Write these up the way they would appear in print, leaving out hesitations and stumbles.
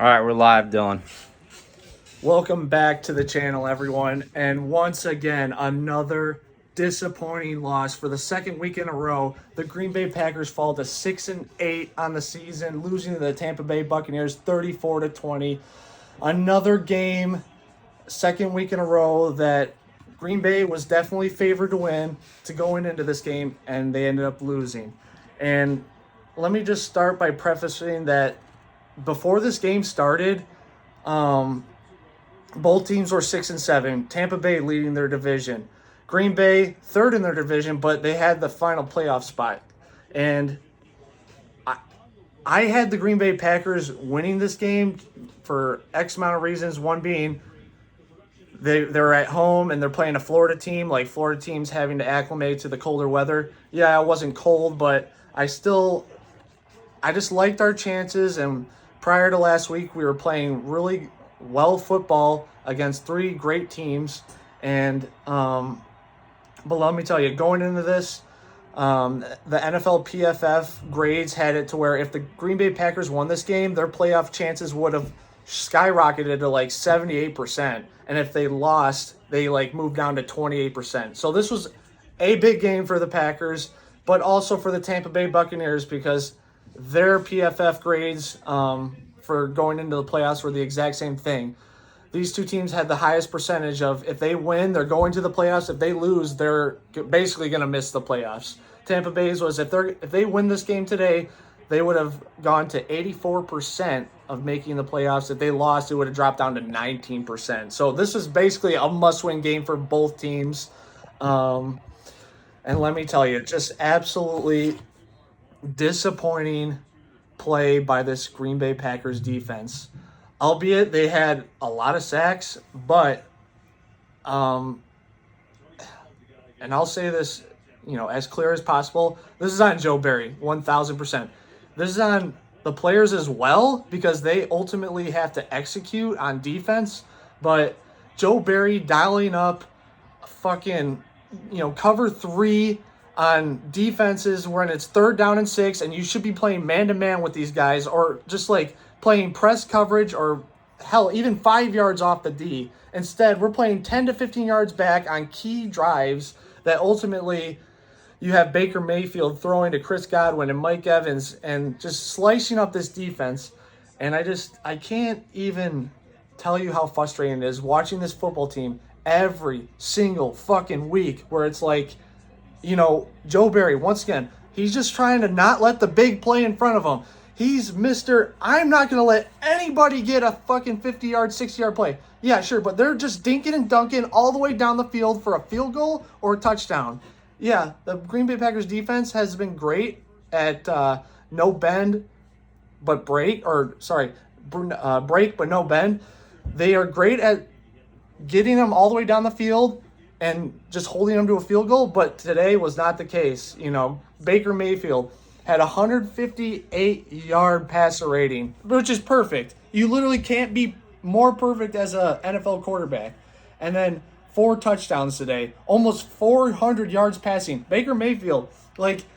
All right, we're live, Dylan. Welcome back to the channel, everyone. And once again, another disappointing loss for the second week in a row. The Green Bay Packers fall to 6-8 on the season, losing to the Tampa Bay Buccaneers 34-20. Another game, second week in a row that Green Bay was definitely favored to win to going into this game, and they ended up losing. And let me just start by prefacing that before this game started, both teams were 6-7. Tampa Bay leading their division. Green Bay third in their division, but they had the final playoff spot. And I had the Green Bay Packers winning this game for X amount of reasons. One being they're at home and they're playing a Florida team. Like, Florida teams having to acclimate to the colder weather. Yeah, it wasn't cold, but I just liked our chances. And prior to last week, we were playing really well football against three great teams. And but let me tell you, going into this, the NFL PFF grades had it to where if the Green Bay Packers won this game, their playoff chances would have skyrocketed to like 78%. And if they lost, they moved down to 28%. So this was a big game for the Packers, but also for the Tampa Bay Buccaneers, because their PFF grades for going into the playoffs were the exact same thing. These two teams had the highest percentage of, if they win, they're going to the playoffs. If they lose, they're basically going to miss the playoffs. Tampa Bay's was, if they win this game today, they would have gone to 84% of making the playoffs. If they lost, it would have dropped down to 19%. So this is basically a must-win game for both teams. And let me tell you, just absolutely disappointing play by this Green Bay Packers defense. Albeit they had a lot of sacks, but and I'll say this, as clear as possible, this is on Joe Barry, 1,000%. This is on the players as well, because they ultimately have to execute on defense. But Joe Barry dialing up fucking, cover three on defenses when it's 3rd down and 6, and you should be playing man-to-man with these guys, or just playing press coverage, or hell, even 5 yards off the D. Instead, we're playing 10 to 15 yards back on key drives that ultimately you have Baker Mayfield throwing to Chris Godwin and Mike Evans and just slicing up this defense. And I can't even tell you how frustrating it is watching this football team every single fucking week, where it's Joe Barry, once again, he's just trying to not let the big play in front of him. He's I'm not going to let anybody get a fucking 50-yard, 60-yard play. Yeah, sure, but they're just dinking and dunking all the way down the field for a field goal or a touchdown. Yeah, the Green Bay Packers defense has been great at no bend but break, break but no bend. They are great at getting them all the way down the field and just holding them to a field goal, but today was not the case. Baker Mayfield had a 158-yard passer rating, which is perfect. You literally can't be more perfect as a NFL quarterback. And then 4 touchdowns today, almost 400 yards passing. Baker Mayfield, Baker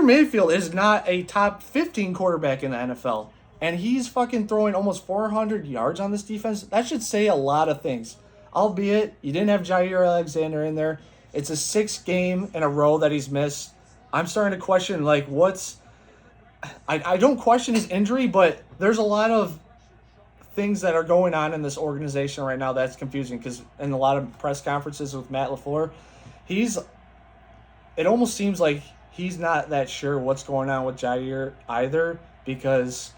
Mayfield is not a top 15 quarterback in the NFL. And he's fucking throwing almost 400 yards on this defense. That should say a lot of things. Albeit, you didn't have Jair Alexander in there. It's a 6th game in a row that he's missed. I'm starting to question, I don't question his injury, but there's a lot of things that are going on in this organization right now that's confusing, because in a lot of press conferences with Matt LaFleur, it almost seems like he's not that sure what's going on with Jair either, because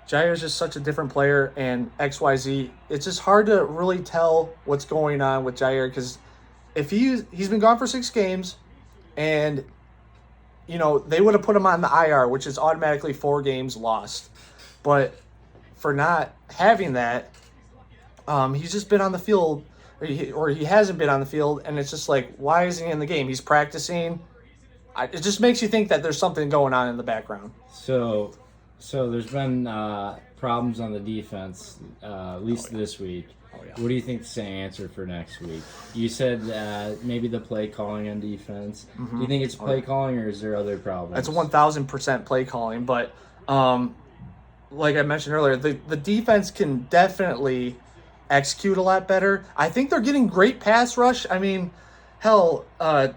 Jair is just such a different player, and XYZ. It's just hard to really tell what's going on with Jair, because if he's been gone for 6 games, and they would have put him on the IR, which is automatically 4 games lost. But for not having that, he's just been on the field, or he hasn't been on the field, and it's just why isn't he in the game? He's practicing. It just makes you think that there's something going on in the background. So there's been problems on the defense, at least this week. Oh, yeah. What do you think is the answer for next week? You said maybe the play calling on defense. Mm-hmm. Do you think it's play calling, or is there other problems? It's 1,000% play calling, but like I mentioned earlier, the defense can definitely execute a lot better. I think they're getting great pass rush. I mean, hell,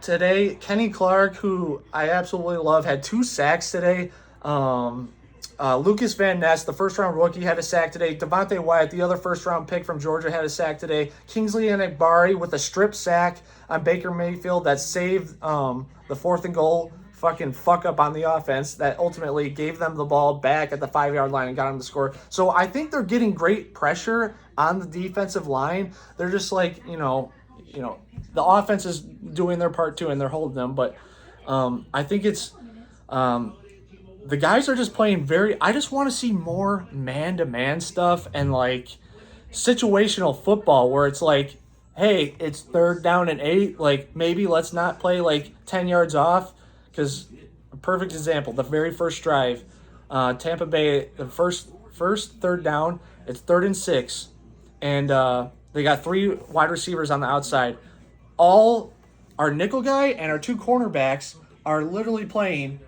today Kenny Clark, who I absolutely love, had 2 sacks today. Lucas Van Ness, the first-round rookie, had a sack today. Devontae Wyatt, the other first-round pick from Georgia, had a sack today. Kingsley Enagbari with a strip sack on Baker Mayfield that saved the 4th and goal fucking fuck up on the offense that ultimately gave them the ball back at the 5-yard line and got them to score. So I think they're getting great pressure on the defensive line. They're just like, the offense is doing their part too, and they're holding them. But I think it's the guys are just playing I just want to see more man-to-man stuff and like situational football where it's like, hey, it's 3rd down and 8. Like, maybe let's not play like 10 yards off. Because a perfect example, the very first drive, Tampa Bay, the first 3rd down, it's 3rd and 6. And they got 3 wide receivers on the outside. All our nickel guy and our 2 cornerbacks are literally playing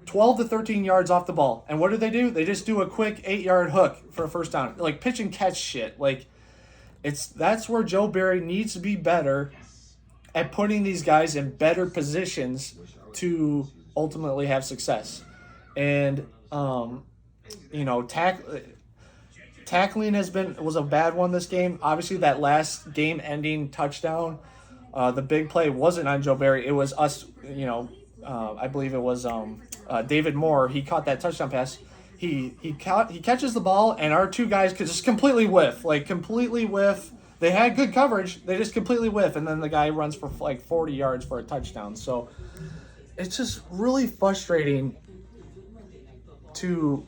12 to 13 yards off the ball. And what do? They just do a quick 8-yard hook for a first down. Like pitch and catch shit. Like that's where Joe Barry needs to be better at putting these guys in better positions to ultimately have success. And tackling was a bad one this game. Obviously that last game ending touchdown, the big play wasn't on Joe Barry. It was us, I believe it was David Moore. He caught that touchdown pass. He catches the ball, and our 2 guys could just completely whiff. They had good coverage. They just completely whiff, and then the guy runs for like 40 yards for a touchdown. So it's just really frustrating to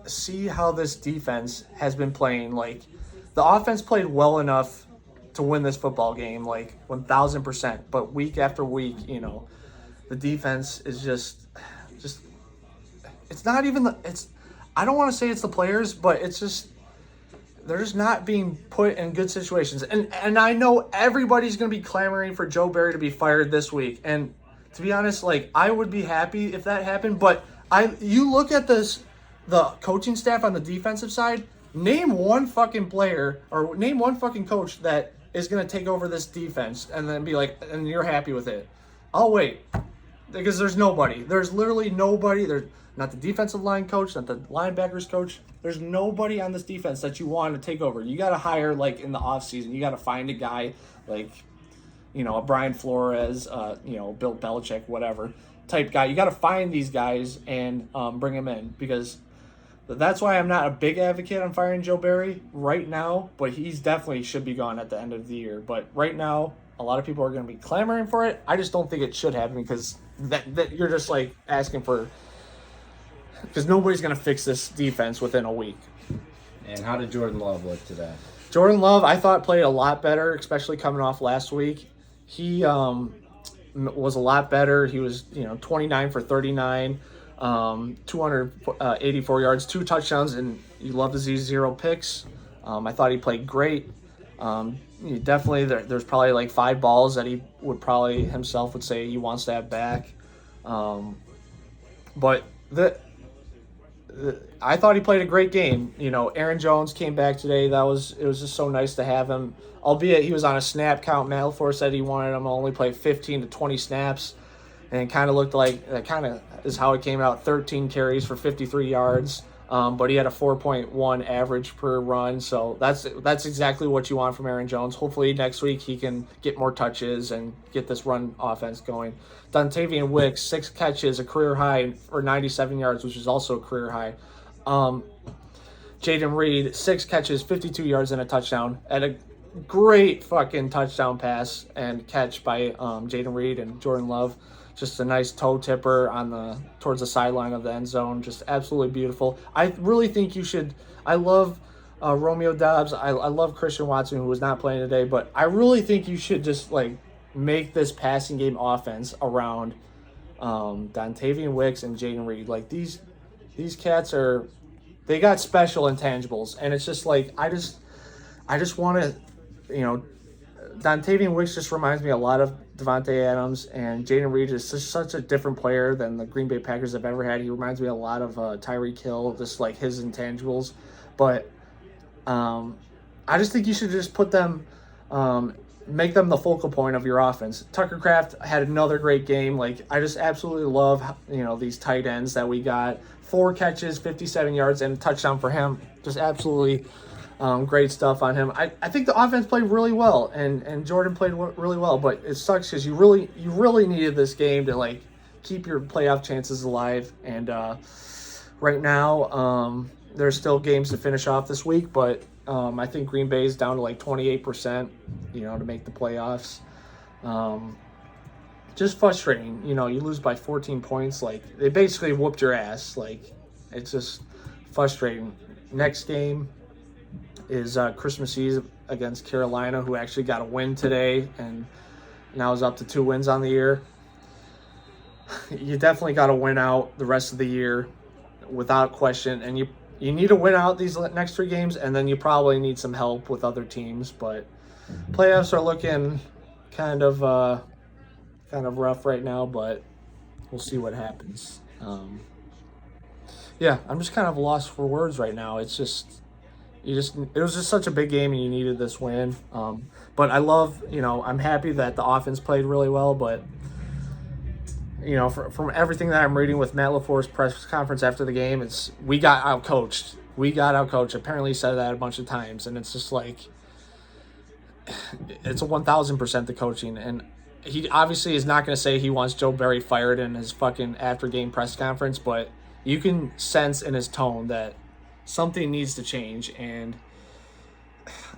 see how this defense has been playing. Like, the offense played well enough to win this football game, like 1,000%. But week after week, the defense is just it's not even I don't want to say it's the players, but it's just they're just not being put in good situations. And I know everybody's going to be clamoring for Joe Barry to be fired this week. And to be honest, like, I would be happy if that happened. But you look at the coaching staff on the defensive side, name one fucking player or name one fucking coach that is going to take over this defense and then be like, and you're happy with it. I'll wait. Because there's nobody. There's literally nobody. There's not the defensive line coach, not the linebackers coach. There's nobody on this defense that you want to take over. You got to hire, like, in the offseason. You got to find a guy like, a Brian Flores, Bill Belichick, whatever type guy. You got to find these guys and bring them in, because that's why I'm not a big advocate on firing Joe Barry right now, but he's definitely should be gone at the end of the year. But right now, a lot of people are going to be clamoring for it. I just don't think it should happen, because that you're just like asking for, because nobody's going to fix this defense within a week. And how did Jordan Love look today? Jordan Love, I thought, played a lot better, especially coming off last week. He was a lot better. He was 29 for 39, 284 yards, 2 touchdowns, and you love to see 0 picks. I thought he played great. Definitely, there's probably like 5 balls that he would probably himself would say he wants to have back. But I thought he played a great game. Aaron Jones came back today. It was just so nice to have him. Albeit he was on a snap count. Matt LaFleur said he wanted him to only play 15 to 20 snaps, and it kind of looked like that kind of is how it came out. 13 carries for 53 yards. But he had a 4.1 average per run, so that's exactly what you want from Aaron Jones. Hopefully next week he can get more touches and get this run offense going. Dontavian Wicks, 6 catches, a career high for 97 yards, which is also a career high. Jaden Reed, 6 catches, 52 yards and a touchdown, and a great fucking touchdown pass and catch by Jaden Reed and Jordan Love. Just a nice toe tipper towards the sideline of the end zone. Just absolutely beautiful. I really think you should. I love Romeo Doubs. I love Christian Watson, who was not playing today. But I really think you should just make this passing game offense around Dontavian Wicks and Jaden Reed. Like these cats they got special intangibles, and it's just like I just want to, Dontavian Wicks just reminds me a lot of Devontae Adams, and Jaden Reed is such a different player than the Green Bay Packers have ever had. He reminds me a lot of Tyreek Hill, just like his intangibles. But I just think you should just put them, make them the focal point of your offense. Tucker Kraft had another great game. Like, I just absolutely love, these tight ends that we got. 4 catches, 57 yards, and a touchdown for him. Just absolutely great stuff on him. I think the offense played really well, and Jordan played really well. But it sucks because you really needed this game to like keep your playoff chances alive. And right now, there's still games to finish off this week, but I think Green Bay is down to like 28%, to make the playoffs. Just frustrating. You lose by 14 points. Like, they basically whooped your ass. Like, it's just frustrating. Next game is Christmas Eve against Carolina, who actually got a win today and now is up to 2 wins on the year. You definitely got to win out the rest of the year without question. And you need to win out these next 3 games, and then you probably need some help with other teams. But playoffs are looking kind of rough right now, but we'll see what happens. Yeah, I'm just kind of lost for words right now. It was just such a big game, and you needed this win. But I love, I'm happy that the offense played really well, but from everything that I'm reading with Matt LaFleur's press conference after the game, we got outcoached. Apparently he said that a bunch of times, and it's just like, it's a 1,000% the coaching. And he obviously is not going to say he wants Joe Barry fired in his fucking after-game press conference, but you can sense in his tone that something needs to change. And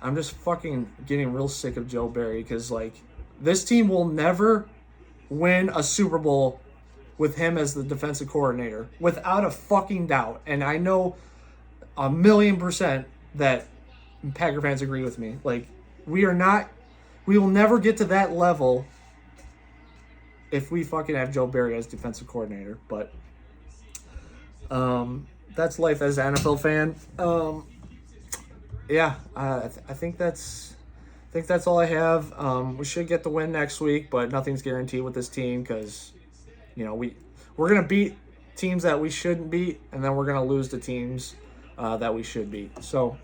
I'm just fucking getting real sick of Joe Barry, because, like, this team will never win a Super Bowl with him as the defensive coordinator, without a fucking doubt. And I know 1,000,000% that Packer fans agree with me. Like, we will never get to that level if we fucking have Joe Barry as defensive coordinator. But that's life as an NFL fan. I think that's all I have. We should get the win next week, but nothing's guaranteed with this team, because we're gonna beat teams that we shouldn't beat, and then we're gonna lose to teams that we should beat. So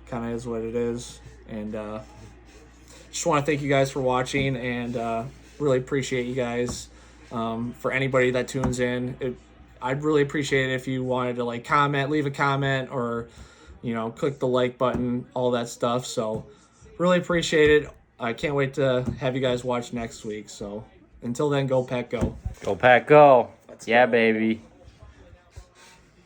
kind of is what it is. And just want to thank you guys for watching, and really appreciate you guys. For anybody that tunes in, I'd really appreciate it if you wanted to leave a comment, or click the like button, all that stuff. So really appreciate it. I can't wait to have you guys watch next week. So until then, go Pack, go. Go Pack, go. Yeah, baby.